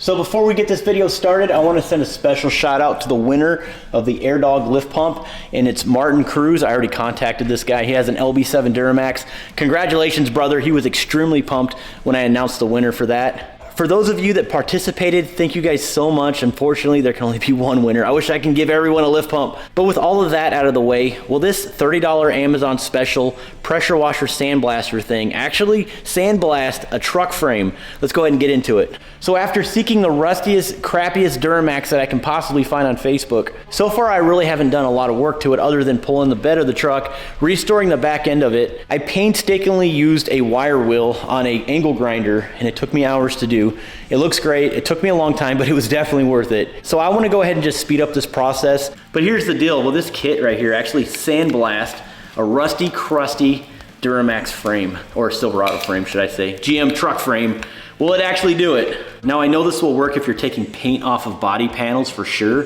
So before we get this video started, I want to send a special shout out to the winner of the AirDog lift pump, and it's Martin Cruz. I already contacted this guy. He has an LB7 Duramax. Congratulations, brother. He was extremely pumped when I announced the winner for that. For those of you that participated, thank you guys so much. Unfortunately, there can only be one winner. I wish I can give everyone a lift pump. But with all of that out of the way, will this $30 Amazon special pressure washer sandblaster thing actually sandblast a truck frame? Let's go ahead and get into it. So after seeking the rustiest, crappiest Duramax that I can possibly find on Facebook, so far I really haven't done a lot of work to it other than pulling the bed of the truck, restoring the back end of it. I painstakingly used a wire wheel on an angle grinder, and it took me hours to do. It looks great. It took me a long time, but it was definitely worth it. So I want to go ahead and just speed up this process. But here's the deal. Well, this kit right here actually sandblast a rusty, crusty Duramax frame, or Silverado frame, should I say, GM truck frame. Will it actually do it? Now, I know this will work if you're taking paint off of body panels for sure,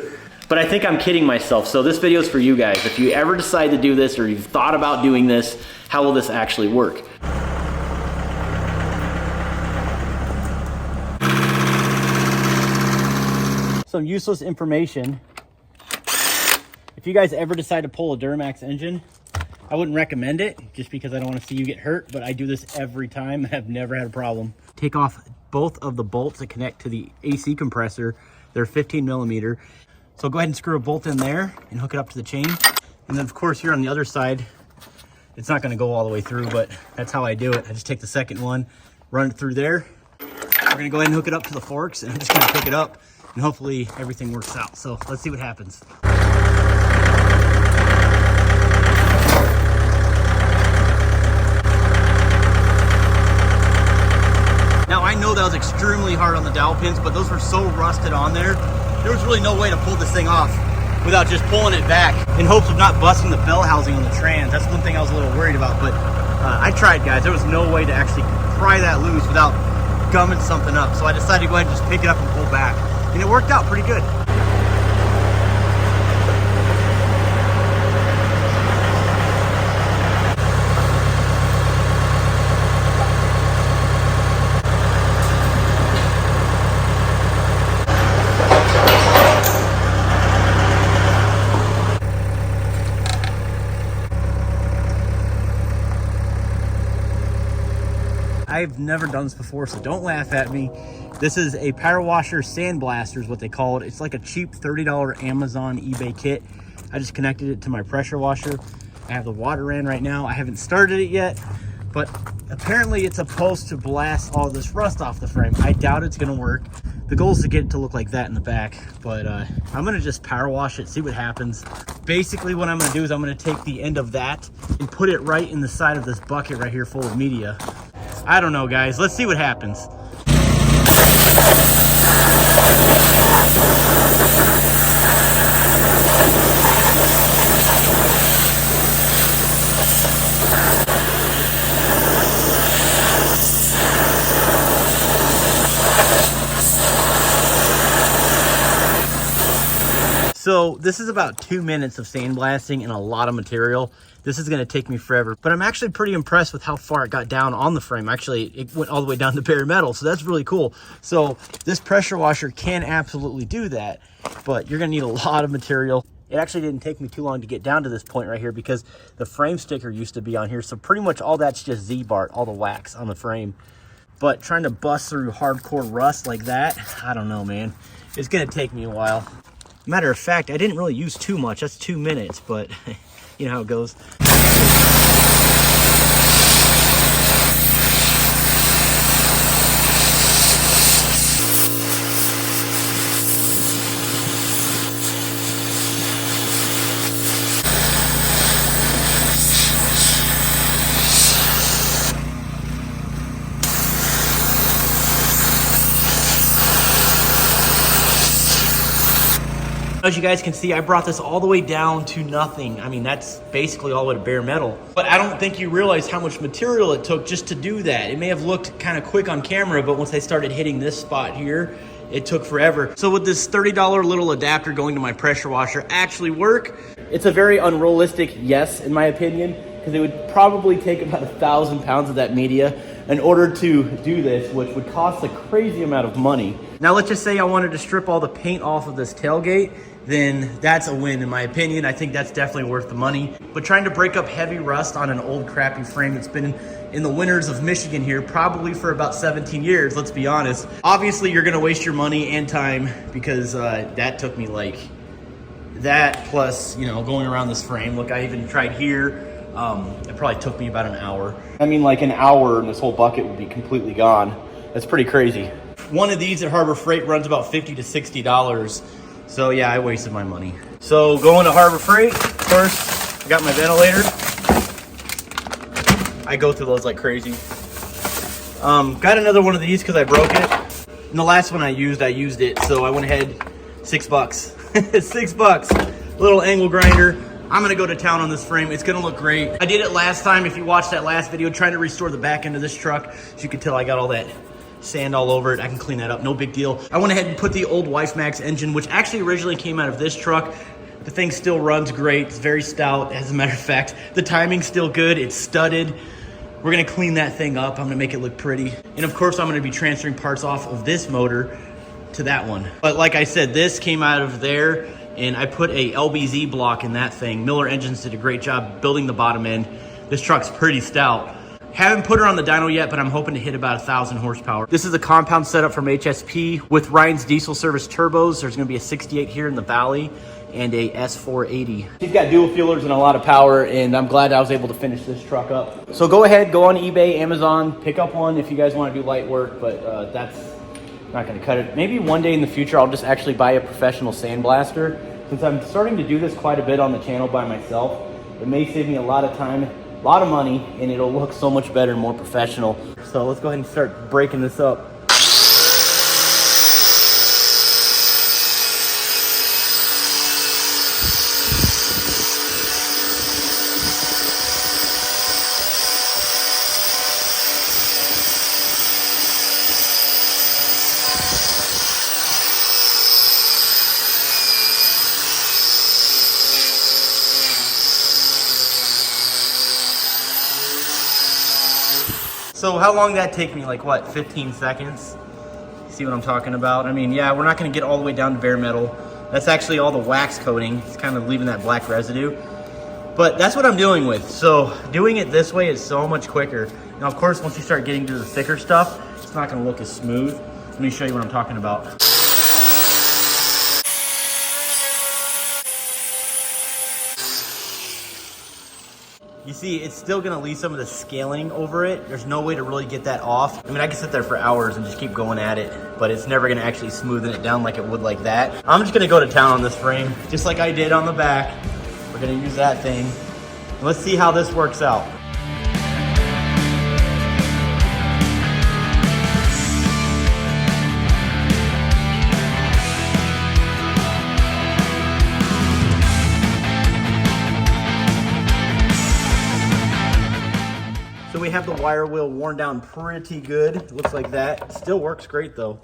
but I think I'm kidding myself. So this video is for you guys. If you ever decide to do this or you've thought about doing this, how will this actually work? Some useless information. If you guys ever decide to pull a Duramax engine, I wouldn't recommend it just because I don't want to see you get hurt, but I do this every time and I've never had a problem. Take off both of the bolts that connect to the AC compressor. They're 15 millimeter. So go ahead and screw a bolt in there and hook it up to the chain. And then of course here on the other side, it's not going to go all the way through, but that's how I do it. I just take the second one, run it through there. We're going to go ahead and hook it up to the forks, and I'm just going to pick it up and hopefully everything works out. So let's see what happens. Now I know that was extremely hard on the dowel pins, but those were so rusted on there. There was really no way to pull this thing off without just pulling it back in hopes of not busting the bell housing on the trans. That's one thing I was a little worried about, but I tried, guys. There was no way to actually pry that loose without gumming something up. So I decided to go ahead and just pick it up and pull back. And it worked out pretty good. I've never done this before, so don't laugh at me. This is a power washer sandblaster is what they call it. It's like a cheap $30 Amazon eBay kit. I just connected it to my pressure washer. I have the water in right now. I haven't started it yet, but apparently it's supposed to blast all this rust off the frame. I doubt it's gonna work. The goal is to get it to look like that in the back, but I'm gonna just power wash it, see what happens. Basically what I'm gonna do is I'm gonna take the end of that and put it right in the side of this bucket right here full of media. I don't know, guys. Let's see what happens. So this is about 2 minutes of sandblasting and a lot of material. This is going to take me forever, but I'm actually pretty impressed with how far it got down on the frame. Actually, it went all the way down to bare metal, so that's really cool. So this pressure washer can absolutely do that, but you're going to need a lot of material. It actually didn't take me too long to get down to this point right here because the frame sticker used to be on here, so pretty much all that's just Z-Bart, all the wax on the frame. But trying to bust through hardcore rust like that, I don't know, man. It's going to take me a while. Matter of fact, I didn't really use too much. That's 2 minutes, but you know how it goes. As you guys can see, I brought this all the way down to nothing. I mean, that's basically all the way to bare metal. But I don't think you realize how much material it took just to do that. It may have looked kind of quick on camera, but once I started hitting this spot here, it took forever. So would this $30 little adapter going to my pressure washer actually work? It's a very unrealistic yes, in my opinion, because it would probably take about 1,000 pounds of that media in order to do this, which would cost a crazy amount of money. Now let's just say I wanted to strip all the paint off of this tailgate, then that's a win in my opinion. I think that's definitely worth the money. But trying to break up heavy rust on an old crappy frame that's been in the winters of Michigan here, probably for about 17 years, let's be honest. Obviously you're gonna waste your money and time because that took me like, that plus, you know, going around this frame. Look, I even tried here. It probably took me about an hour. I mean, like an hour and this whole bucket would be completely gone. That's pretty crazy. One of these at Harbor Freight runs about $50 to $60. So yeah, I wasted my money. So going to Harbor Freight, first, I got my ventilator. I go through those like crazy. Got another one of these because I broke it. And the last one I used it. So I went ahead, $6. $6. Little angle grinder. I'm gonna go to town on this frame. It's gonna look great. I did it last time. If you watched that last video, trying to restore the back end of this truck. As you can tell, I got all that sand all over it. I can clean that up, no big deal. I went ahead and put the old Max engine, which actually originally came out of this truck. The thing still runs great. It's very stout, as a matter of fact. The timing's still good. It's studded. We're gonna clean that thing up. I'm gonna make it look pretty. And of course, I'm gonna be transferring parts off of this motor to that one. But like I said, this came out of there, and I put a LBZ block in that thing. Miller Engines did a great job building the bottom end. This truck's pretty stout. Haven't put her on the dyno yet, but I'm hoping to hit about 1,000 horsepower. This is a compound setup from HSP with Ryan's diesel service turbos. There's gonna be a 68 here in the valley and a S480. She's got dual fuelers and a lot of power, and I'm glad I was able to finish this truck up. So go ahead, go on eBay, Amazon, pick up one if you guys wanna do light work, but that's not gonna cut it. Maybe one day in the future, I'll just actually buy a professional sandblaster. Since I'm starting to do this quite a bit on the channel by myself, it may save me a lot of time, a lot of money, and it'll look so much better and more professional. So let's go ahead and start breaking this up. So how long did that take me? Like what, 15 seconds? See what I'm talking about? I mean, yeah, we're not gonna get all the way down to bare metal. That's actually all the wax coating. It's kind of leaving that black residue. But that's what I'm doing with. So doing it this way is so much quicker. Now, of course, once you start getting to the thicker stuff, it's not gonna look as smooth. Let me show you what I'm talking about. You see, it's still gonna leave some of the scaling over it. There's no way to really get that off. I mean, I can sit there for hours and just keep going at it, but it's never gonna actually smoothen it down like it would like that. I'm just gonna go to town on this frame, just like I did on the back. We're gonna use that thing. Let's see how this works out. So we have the wire wheel worn down pretty good. It looks like that. Still works great though.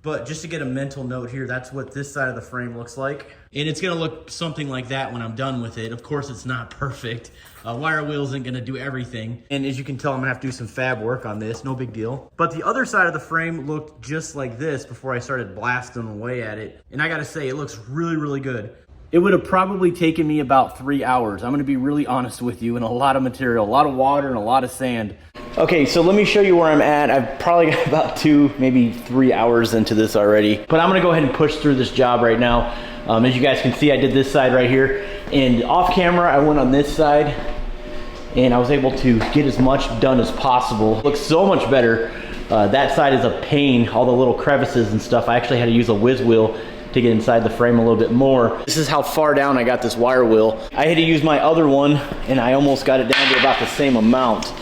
But just to get a mental note here, that's what this side of the frame looks like. And it's gonna look something like that when I'm done with it. Of course, it's not perfect. Wire wheel isn't gonna do everything. And as you can tell, I'm gonna have to do some fab work on this, no big deal. But the other side of the frame looked just like this before I started blasting away at it. And I gotta say, it looks really, really good. It would have probably taken me about 3 hours. I'm gonna be really honest with you, and a lot of material, a lot of water and a lot of sand. Okay, so let me show you where I'm at. I've probably got about 2, maybe 3 hours into this already, but I'm gonna go ahead and push through this job right now. As you guys can see, I did this side right here, and off camera, I went on this side, and I was able to get as much done as possible. It looks so much better. That side is a pain, all the little crevices and stuff. I actually had to use a whiz wheel to get inside the frame a little bit more. This is how far down I got this wire wheel. I had to use my other one, and I almost got it down to about the same amount.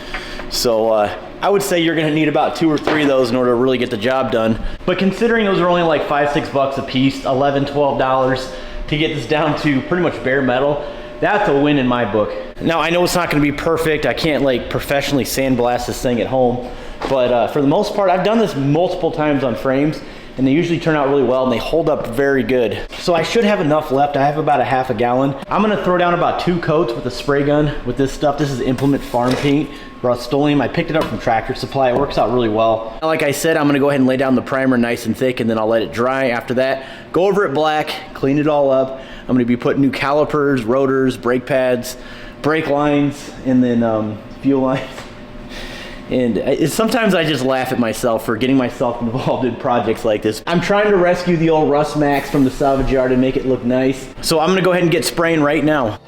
So I would say you're gonna need about 2 or 3 of those in order to really get the job done. But considering those are only like $5, $6 a piece, $11, $12 to get this down to pretty much bare metal, that's a win in my book. Now I know it's not gonna be perfect. I can't like professionally sandblast this thing at home, but for the most part, I've done this multiple times on frames, and they usually turn out really well, and they hold up very good. So I should have enough left. I have about a half a gallon. I'm gonna throw down about 2 coats with a spray gun with this stuff. This is Implement Farm Paint, Rust-Oleum. I picked it up from Tractor Supply. It works out really well. Like I said, I'm gonna go ahead and lay down the primer nice and thick, and then I'll let it dry. After that, go over it black, clean it all up. I'm gonna be putting new calipers, rotors, brake pads, brake lines, and then fuel lines. And sometimes I just laugh at myself for getting myself involved in projects like this. I'm trying to rescue the old Rust Max from the salvage yard and make it look nice. So I'm gonna go ahead and get spraying right now.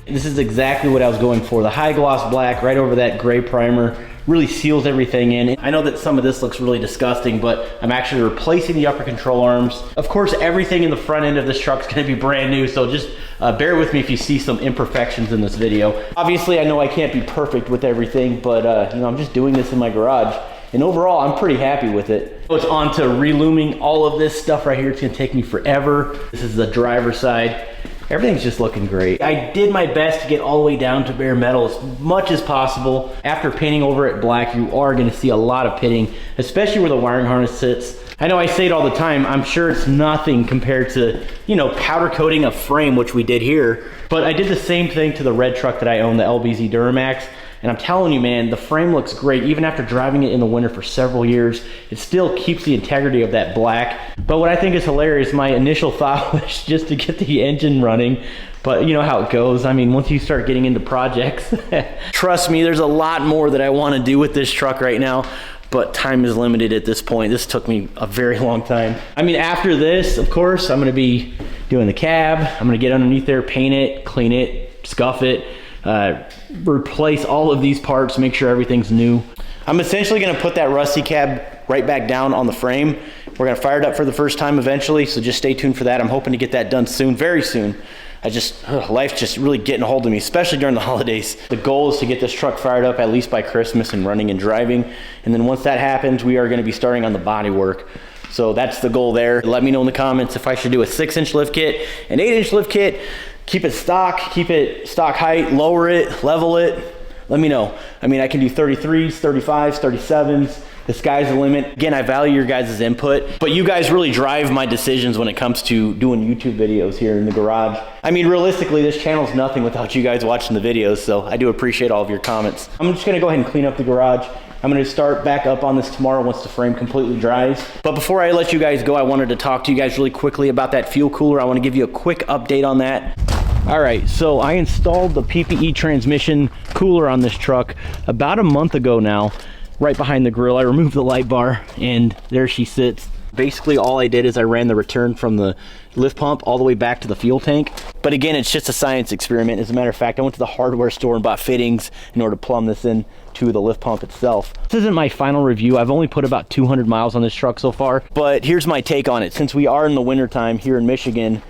This is exactly what I was going for. The high gloss black right over that gray primer really seals everything in. I know that some of this looks really disgusting, but I'm actually replacing the upper control arms. Of course, everything in the front end of this truck is gonna be brand new, so just bear with me if you see some imperfections in this video. Obviously, I know I can't be perfect with everything, but you know, I'm just doing this in my garage. And overall, I'm pretty happy with it. So it's on to reluming all of this stuff right here. It's gonna take me forever. This is the driver's side. Everything's just looking great. I did my best to get all the way down to bare metal as much as possible. After painting over it black, you are gonna see a lot of pitting, especially where the wiring harness sits. I know I say it all the time, I'm sure it's nothing compared to, you know, powder coating a frame, which we did here. But I did the same thing to the red truck that I own, the LBZ Duramax. And I'm telling you, man, the frame looks great. Even after driving it in the winter for several years, it still keeps the integrity of that black. But what I think is hilarious, my initial thought was just to get the engine running. But you know how it goes. I mean, once you start getting into projects, trust me, there's a lot more that I want to do with this truck right now. But time is limited at this point. This took me a very long time. I mean, after this, of course, I'm gonna be doing the cab. I'm gonna get underneath there, paint it, clean it, scuff it, replace all of these parts, make sure everything's new. I'm essentially gonna put that rusty cab right back down on the frame. We're gonna fire it up for the first time eventually, so just stay tuned for that. I'm hoping to get that done soon, very soon. Life's just really getting a hold of me, especially during the holidays. The goal is to get this truck fired up at least by Christmas and running and driving. And then once that happens, we are gonna be starting on the body work. So that's the goal there. Let me know in the comments if I should do a 6-inch lift kit, an 8-inch lift kit, keep it stock height, lower it, level it. Let me know. I mean, I can do 33s, 35s, 37s. The sky's the limit. Again, I value your guys' input, but you guys really drive my decisions when it comes to doing YouTube videos here in the garage. I mean, realistically, this channel's nothing without you guys watching the videos, so I do appreciate all of your comments. I'm just gonna go ahead and clean up the garage. I'm gonna start back up on this tomorrow once the frame completely dries. But before I let you guys go, I wanted to talk to you guys really quickly about that fuel cooler. I wanna give you a quick update on that. All right, so I installed the PPE transmission cooler on this truck about a month ago now, right behind the grill. I removed the light bar and there she sits. Basically all I did is I ran the return from the lift pump all the way back to the fuel tank. But again, it's just a science experiment. As a matter of fact, I went to the hardware store and bought fittings in order to plumb this in to the lift pump itself. This isn't my final review. I've only put about 200 miles on this truck so far, but here's my take on it. Since we are in the wintertime here in Michigan,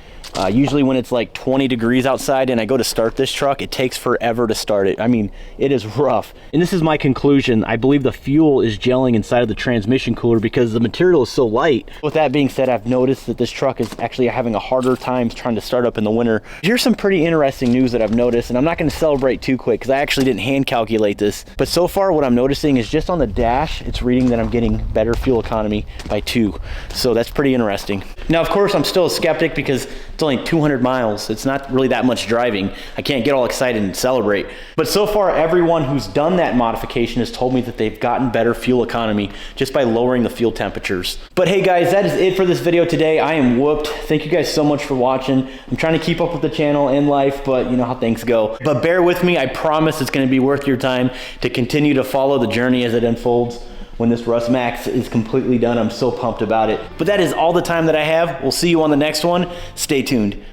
usually when it's like 20 degrees outside and I go to start this truck, it takes forever to start it. I mean, it is rough. And this is my conclusion. I believe the fuel is gelling inside of the transmission cooler because the material is so light. With that being said, I've noticed that this truck is actually having a harder time trying to start up in the winter. Here's some pretty interesting news that I've noticed, and I'm not going to celebrate too quick because I actually didn't hand calculate this. But so far what I'm noticing is just on the dash, it's reading that I'm getting better fuel economy by 2. So that's pretty interesting. Now, of course, I'm still a skeptic because it's only 200 miles. It's not really that much driving. I can't get all excited and celebrate. But so far, everyone who's done that modification has told me that they've gotten better fuel economy just by lowering the fuel temperatures. But hey guys, that is it for this video today. I am whooped. Thank you guys so much for watching. I'm trying to keep up with the channel and life, but you know how things go. But bear with me. I promise it's going to be worth your time to continue to follow the journey as it unfolds. When this Rust Max is completely done, I'm so pumped about it. But that is all the time that I have. We'll see you on the next one. Stay tuned.